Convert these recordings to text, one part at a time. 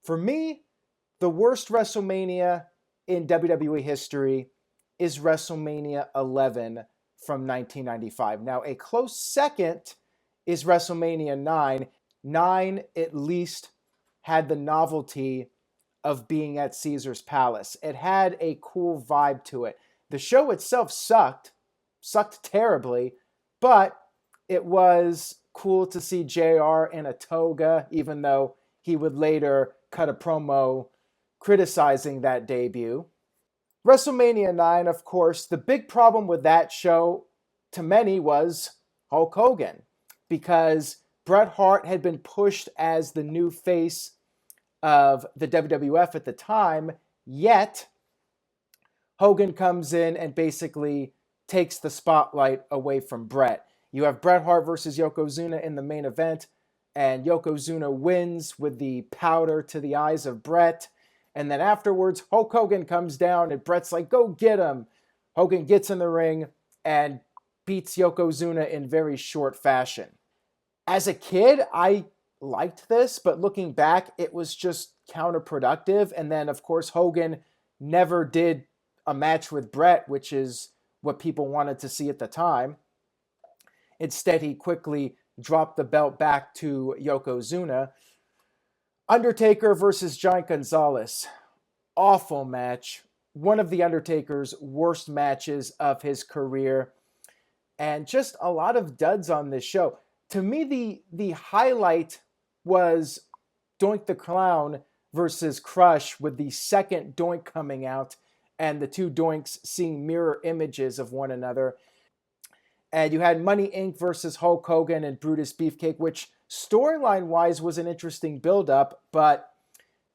For me, the worst WrestleMania in WWE history is WrestleMania 11 from 1995. Now, a close second is WrestleMania 9. 9 at least had the novelty of being at Caesar's Palace. It had a cool vibe to it. The show itself sucked terribly, but it was cool to see JR in a toga, even though he would later cut a promo criticizing that debut. WrestleMania 9, of course, the big problem with that show to many was Hulk Hogan, because Bret Hart had been pushed as the new face of the WWF at the time, yet Hogan comes in and basically takes the spotlight away from Bret. You have Bret Hart versus Yokozuna in the main event, and Yokozuna wins with the powder to the eyes of Bret. And then afterwards, Hulk Hogan comes down, and Bret's like, go get him. Hogan gets in the ring and beats Yokozuna in very short fashion. As a kid, I liked this, but looking back, it was just counterproductive. And then, of course, Hogan never did a match with Bret, which is what people wanted to see at the time. Instead, he quickly dropped the belt back to Yokozuna. Undertaker versus Giant Gonzalez. Awful match. One of the Undertaker's worst matches of his career. And just a lot of duds on this show. To me, the highlight was Doink the Clown versus Crush, with the second Doink coming out and the two Doinks seeing mirror images of one another. And you had Money Inc. versus Hulk Hogan and Brutus Beefcake, which storyline-wise was an interesting build-up, but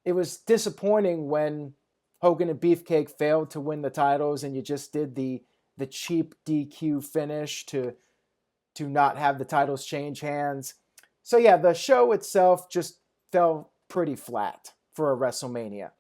it was disappointing when Hogan and Beefcake failed to win the titles and you just did the cheap DQ finish to not have the titles change hands. So yeah, the show itself just fell pretty flat for a WrestleMania.